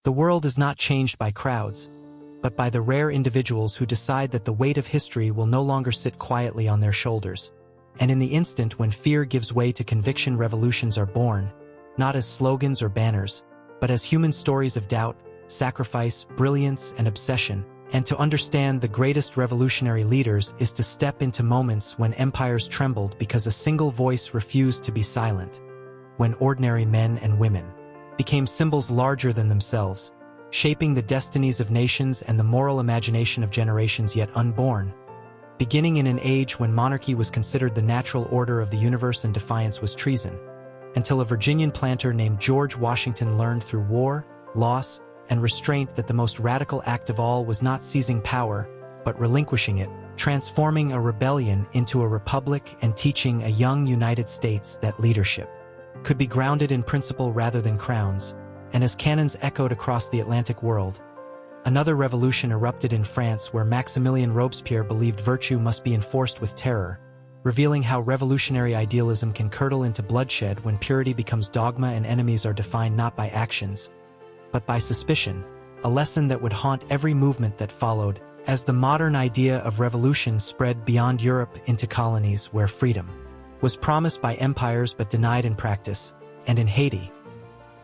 The world is not changed by crowds, but by the rare individuals who decide that the weight of history will no longer sit quietly on their shoulders. And in the instant when fear gives way to conviction, revolutions are born, not as slogans or banners, but as human stories of doubt, sacrifice, brilliance, and obsession. And to understand the greatest revolutionary leaders is to step into moments when empires trembled because a single voice refused to be silent, when ordinary men and women became symbols larger than themselves, shaping the destinies of nations and the moral imagination of generations yet unborn. Beginning in an age when monarchy was considered the natural order of the universe and defiance was treason, until a Virginian planter named George Washington learned through war, loss, and restraint that the most radical act of all was not seizing power, but relinquishing it, transforming a rebellion into a republic and teaching a young United States that leadership could be grounded in principle rather than crowns. And as cannons echoed across the Atlantic world, another revolution erupted in France where Maximilien Robespierre believed virtue must be enforced with terror, revealing how revolutionary idealism can curdle into bloodshed when purity becomes dogma and enemies are defined not by actions, but by suspicion, a lesson that would haunt every movement that followed, as the modern idea of revolution spread beyond Europe into colonies where freedom was promised by empires but denied in practice. And in Haiti,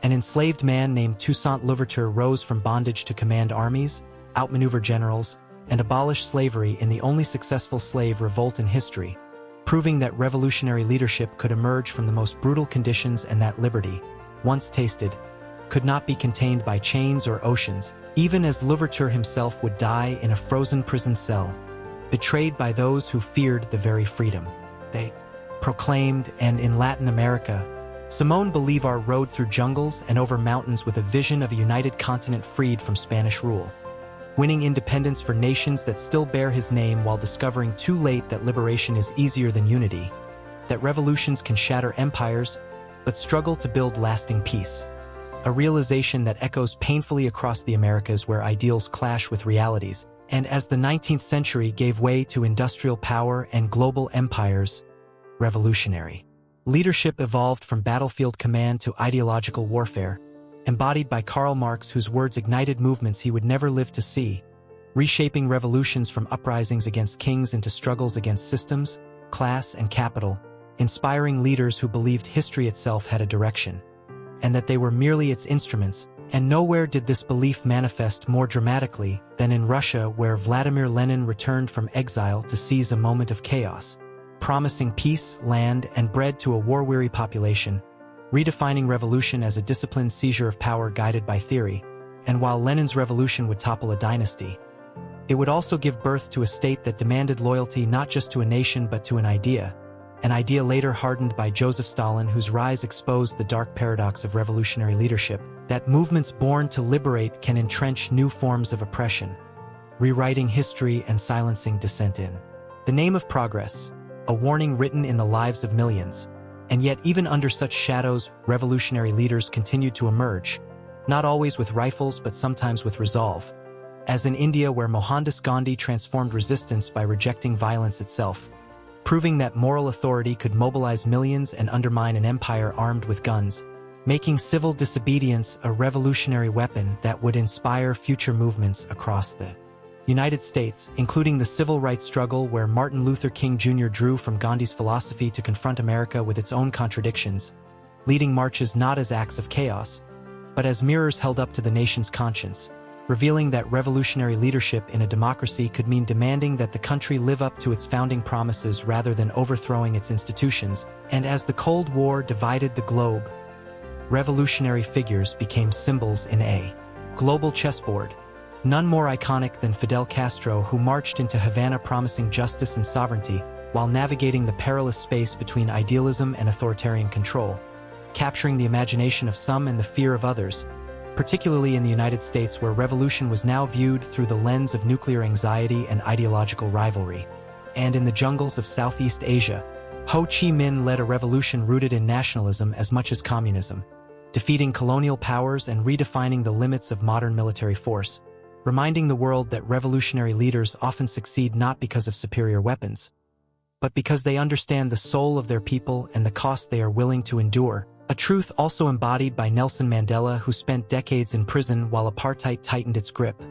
an enslaved man named Toussaint Louverture rose from bondage to command armies, outmaneuver generals, and abolish slavery in the only successful slave revolt in history, proving that revolutionary leadership could emerge from the most brutal conditions and that liberty, once tasted, could not be contained by chains or oceans, even as Louverture himself would die in a frozen prison cell, betrayed by those who feared the very freedom they proclaimed. And in Latin America, Simón Bolívar rode through jungles and over mountains with a vision of a united continent freed from Spanish rule, winning independence for nations that still bear his name while discovering too late that liberation is easier than unity, that revolutions can shatter empires but struggle to build lasting peace. A realization that echoes painfully across the Americas where ideals clash with realities. And as the 19th century gave way to industrial power and global empires, revolutionary leadership evolved from battlefield command to ideological warfare, embodied by Karl Marx, whose words ignited movements he would never live to see, reshaping revolutions from uprisings against kings into struggles against systems, class, and capital, inspiring leaders who believed history itself had a direction, and that they were merely its instruments. And nowhere did this belief manifest more dramatically than in Russia, where Vladimir Lenin returned from exile to seize a moment of chaos, promising peace, land, and bread to a war-weary population, redefining revolution as a disciplined seizure of power guided by theory. And while Lenin's revolution would topple a dynasty, it would also give birth to a state that demanded loyalty not just to a nation but to an idea later hardened by Joseph Stalin, whose rise exposed the dark paradox of revolutionary leadership, that movements born to liberate can entrench new forms of oppression, rewriting history and silencing dissent in the name of progress, a warning written in the lives of millions. And yet even under such shadows, revolutionary leaders continued to emerge, not always with rifles but sometimes with resolve, as in India where Mohandas Gandhi transformed resistance by rejecting violence itself, proving that moral authority could mobilize millions and undermine an empire armed with guns, making civil disobedience a revolutionary weapon that would inspire future movements across the United States, including the civil rights struggle where Martin Luther King Jr. drew from Gandhi's philosophy to confront America with its own contradictions, leading marches not as acts of chaos, but as mirrors held up to the nation's conscience, revealing that revolutionary leadership in a democracy could mean demanding that the country live up to its founding promises rather than overthrowing its institutions. And as the Cold War divided the globe, revolutionary figures became symbols in a global chessboard, none more iconic than Fidel Castro, who marched into Havana promising justice and sovereignty while navigating the perilous space between idealism and authoritarian control, capturing the imagination of some and the fear of others, particularly in the United States where revolution was now viewed through the lens of nuclear anxiety and ideological rivalry. And in the jungles of Southeast Asia, Ho Chi Minh led a revolution rooted in nationalism as much as communism, defeating colonial powers and redefining the limits of modern military force, reminding the world that revolutionary leaders often succeed not because of superior weapons, but because they understand the soul of their people and the cost they are willing to endure, A truth also embodied by Nelson Mandela, who spent decades in prison while apartheid tightened its grip,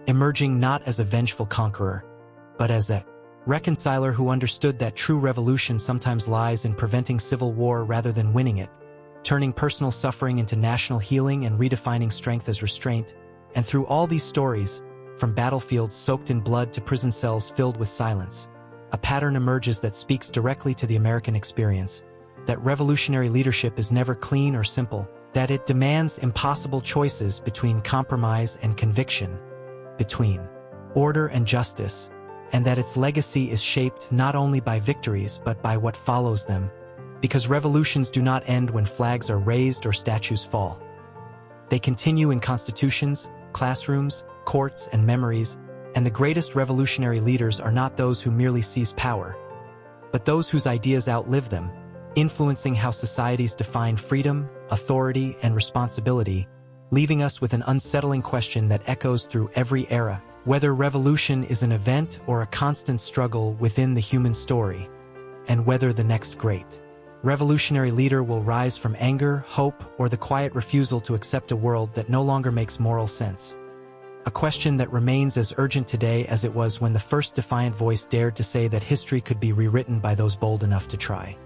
emerging not as a vengeful conqueror, but as a reconciler who understood that true revolution sometimes lies in preventing civil war rather than winning it, turning personal suffering into national healing and redefining strength as restraint. And through all these stories, from battlefields soaked in blood to prison cells filled with silence, a pattern emerges that speaks directly to the American experience, that revolutionary leadership is never clean or simple, that it demands impossible choices between compromise and conviction, between order and justice, and that its legacy is shaped not only by victories but by what follows them, because revolutions do not end when flags are raised or statues fall. They continue in constitutions, classrooms, courts, and memories, and the greatest revolutionary leaders are not those who merely seize power, but those whose ideas outlive them, influencing how societies define freedom, authority, and responsibility, leaving us with an unsettling question that echoes through every era: whether revolution is an event or a constant struggle within the human story, and whether the next great revolutionary leader will rise from anger, hope, or the quiet refusal to accept a world that no longer makes moral sense. A question that remains as urgent today as it was when the first defiant voice dared to say that history could be rewritten by those bold enough to try.